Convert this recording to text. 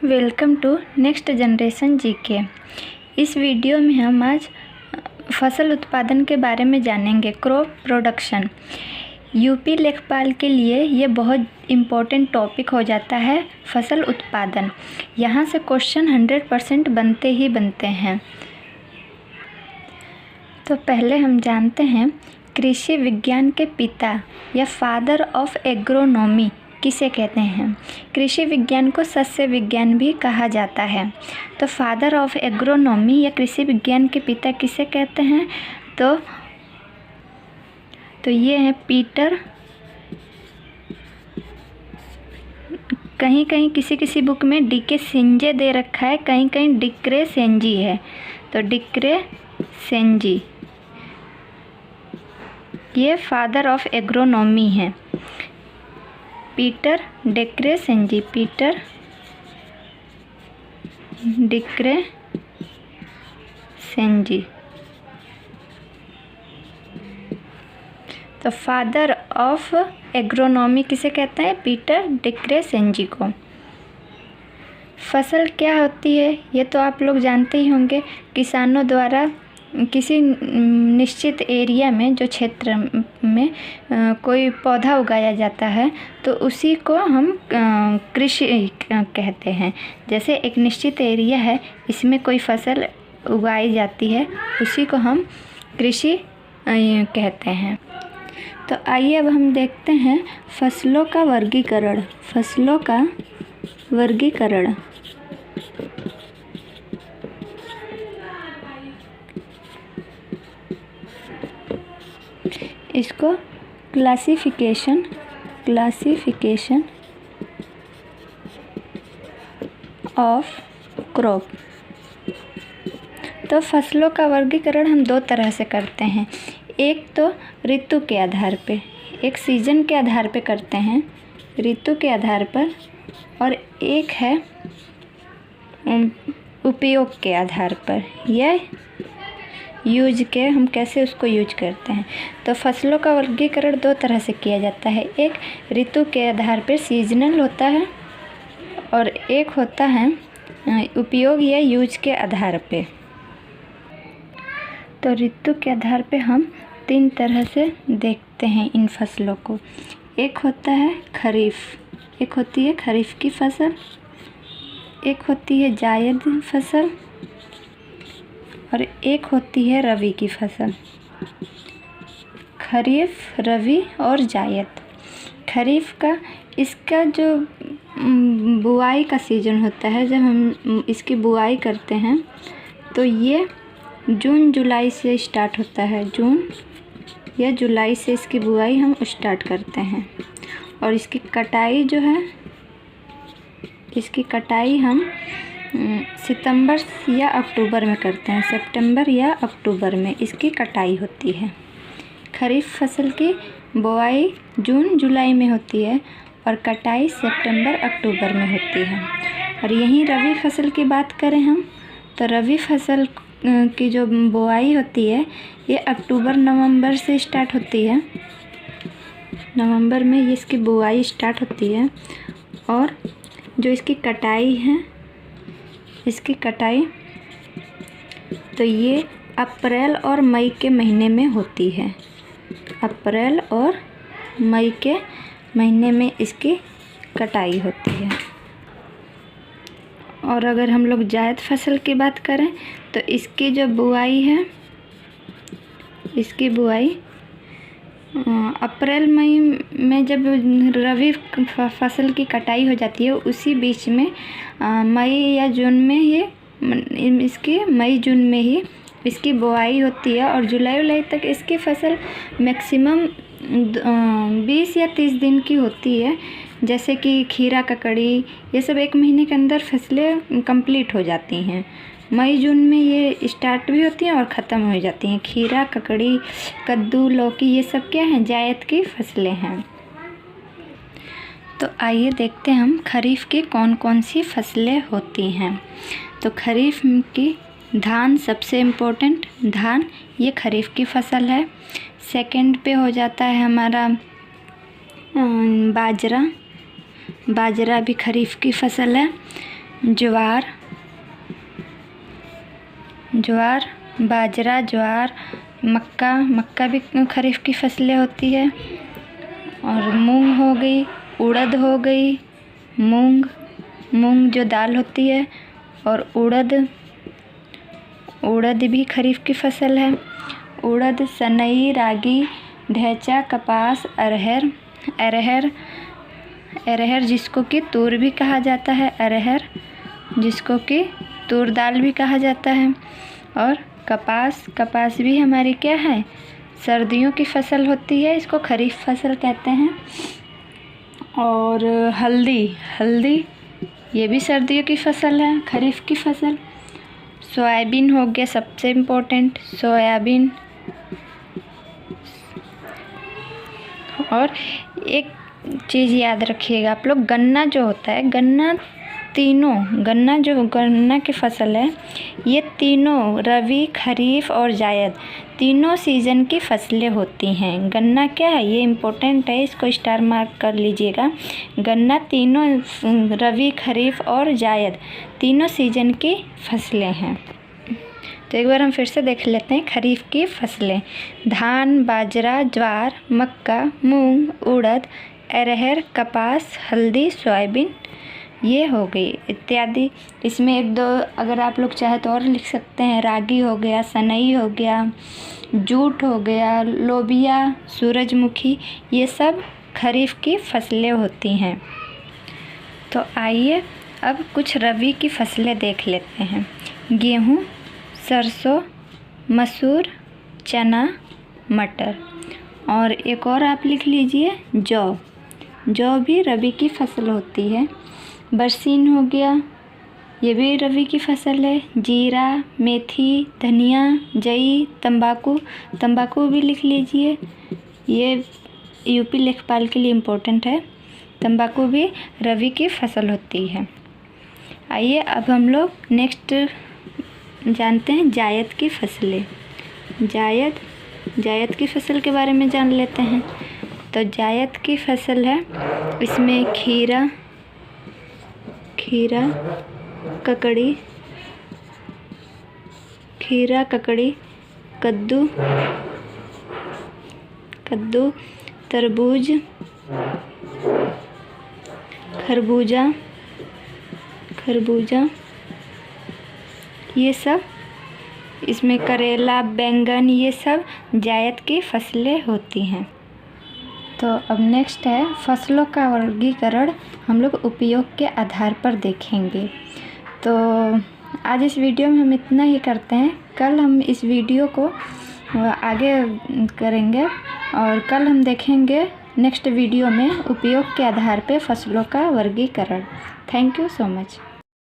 Welcome to next generation GK. इस video में हम आज फसल उत्पादन के बारे में जानेंगे। क्रॉप प्रोडक्शन यूपी लेखपाल के लिए ये बहुत इम्पोर्टेंट टॉपिक हो जाता है। फसल उत्पादन यहाँ से क्वेश्चन 100% बनते ही बनते हैं। तो पहले हम जानते हैं कृषि विज्ञान के पिता या फादर ऑफ एग्रोनॉमी किसे कहते हैं। कृषि विज्ञान को सस्य विज्ञान भी कहा जाता है। तो फादर ऑफ एग्रोनॉमी या कृषि विज्ञान के पिता किसे कहते हैं, तो ये हैं पीटर। कहीं कहीं किसी बुक में डीके सेंजे दे रखा है, कहीं कहीं डिक्रे सेंजी है। तो डिक्रे सेंजी ये फादर ऑफ एग्रोनॉमी हैं। Peter de Crescenzi, Peter de Crescenzi. तो फादर ऑफ एग्रोनॉमी किसे कहते हैं, पीटर डिक्रे सेंजी को। फसल क्या होती है ये तो आप लोग जानते ही होंगे। किसानों द्वारा किसी निश्चित एरिया में, जो क्षेत्र में कोई पौधा उगाया जाता है तो उसी को हम कृषि कहते हैं। जैसे एक निश्चित एरिया है, इसमें कोई फसल उगाई जाती है, उसी को हम कृषि कहते हैं। तो आइए अब हम देखते हैं फसलों का वर्गीकरण। फसलों का वर्गीकरण इसको क्लासिफिकेशन ऑफ क्रॉप। तो फसलों का वर्गीकरण हम दो तरह से करते हैं। एक तो ऋतु के आधार पे, एक सीजन के आधार पे करते हैं, ऋतु के आधार पर, और एक है उपयोग के आधार पर, यह यूज के हम कैसे उसको यूज करते हैं। तो फसलों का वर्गीकरण दो तरह से किया जाता है। एक ऋतु के आधार पर सीजनल होता है, और एक होता है उपयोग या यूज के आधार पे। तो ऋतु के आधार पे हम तीन तरह से देखते हैं इन फसलों को। एक होता है खरीफ, एक होती है खरीफ की फसल, एक होती है जायद फसल, और एक होती है रबी की फसल। खरीफ, रबी और जायद। खरीफ का इसका जो बुआई का सीज़न होता है, जब हम इसकी बुआई करते हैं तो ये जून जुलाई से स्टार्ट होता है। जून या जुलाई से इसकी बुआई हम स्टार्ट करते हैं, और इसकी कटाई जो है, इसकी कटाई हम सितंबर या अक्टूबर में करते हैं। सितंबर या अक्टूबर में इसकी कटाई होती है। खरीफ फसल की बुआई जून जुलाई में होती है और कटाई सितंबर अक्टूबर में होती है। और यहीं रबी फसल की बात करें हम, तो रबी फसल की जो बुआई होती है ये अक्टूबर नवंबर से स्टार्ट होती है। नवंबर में ये इसकी बुआई स्टार्ट होती है, और जो इसकी कटाई है, इसकी कटाई तो ये अप्रैल और मई के महीने में होती है। अप्रैल और मई के महीने में इसकी कटाई होती है। और अगर हम लोग जायद फसल की बात करें तो इसकी जो बुआई है, इसकी बुआई अप्रैल मई में जब रबी फसल की कटाई हो जाती है, उसी बीच में मई या जून में इसकी मई जून में ही इसकी बुआई होती है। और जुलाई तक इसकी फसल मैक्सिमम 20 या 30 दिन की होती है। जैसे कि खीरा, ककड़ी, ये सब एक महीने के अंदर फसलें कंप्लीट हो जाती हैं। मई जून में ये स्टार्ट भी होती हैं और ख़त्म हो जाती हैं। खीरा, ककड़ी, कद्दू, लौकी, ये सब क्या हैं, जायद की फसलें हैं। तो आइए देखते हैं हम खरीफ की कौन कौन सी फसलें होती हैं। तो खरीफ की धान सबसे इम्पोर्टेंट, धान ये खरीफ की फसल है। सेकंड पे हो जाता है हमारा बाजरा, बाजरा भी खरीफ की फसल है। ज्वार, बाजरा, ज्वार, मक्का भी खरीफ की फसलें होती है। और मूंग हो गई, उड़द हो गई, मूंग जो दाल होती है, और उड़द भी खरीफ की फसल है। उड़द, सनई, रागी, ढैंचा, कपास, अरहर जिसको कि तूर भी कहा जाता है, अरहर जिसको कि तूर दाल भी कहा जाता है। और कपास भी हमारी क्या है, सर्दियों की फसल होती है, इसको खरीफ फसल कहते हैं। और हल्दी ये भी सर्दियों की फसल है, खरीफ की फसल। सोयाबीन हो गया सबसे इम्पोर्टेंट, सोयाबीन। और एक चीज़ याद रखिएगा आप लोग, गन्ना जो होता है, गन्ना की फसल है, ये तीनों रबी, खरीफ और जायद तीनों सीज़न की फसलें होती हैं। गन्ना क्या है, ये इम्पोर्टेंट है, इसको स्टार मार्क कर लीजिएगा। गन्ना तीनों रबी, खरीफ और जायद तीनों सीज़न की फसलें हैं। तो एक बार हम फिर से देख लेते हैं खरीफ की फसलें। धान, बाजरा, ज्वार, मक्का, मूंग, उड़द, अरहर, कपास, हल्दी, सोयाबीन ये हो गई इत्यादि। इसमें एक दो अगर आप लोग चाहे तो और लिख सकते हैं, रागी हो गया, सनई हो गया, जूट हो गया, लोबिया, सूरजमुखी, ये सब खरीफ की फसलें होती हैं। तो आइए अब कुछ रबी की फसलें देख लेते हैं। गेहूँ, सरसों, मसूर, चना, मटर। और एक और आप लिख लीजिए, जौ भी रबी की फसल होती है। बरसीन हो गया, ये भी रबी की फसल है। जीरा, मेथी, धनिया, जई, तंबाकू भी लिख लीजिए, ये यूपी लेखपाल के लिए इम्पोर्टेंट है। तंबाकू भी रबी की फसल होती है। आइए अब हम लोग नेक्स्ट जानते हैं जायद की फसलें। जायद की फसल के बारे में जान लेते हैं। तो जायद की फसल है, इसमें खीरा, ककड़ी, कद्दू, तरबूज, खरबूजा, ये सब, इसमें करेला, बैंगन, ये सब जायद की फसलें होती हैं। तो अब नेक्स्ट है फसलों का वर्गीकरण, हम लोग उपयोग के आधार पर देखेंगे। तो आज इस वीडियो में हम इतना ही करते हैं। कल हम इस वीडियो को आगे करेंगे और कल हम देखेंगे नेक्स्ट वीडियो में उपयोग के आधार पर फसलों का वर्गीकरण। Thank you so much.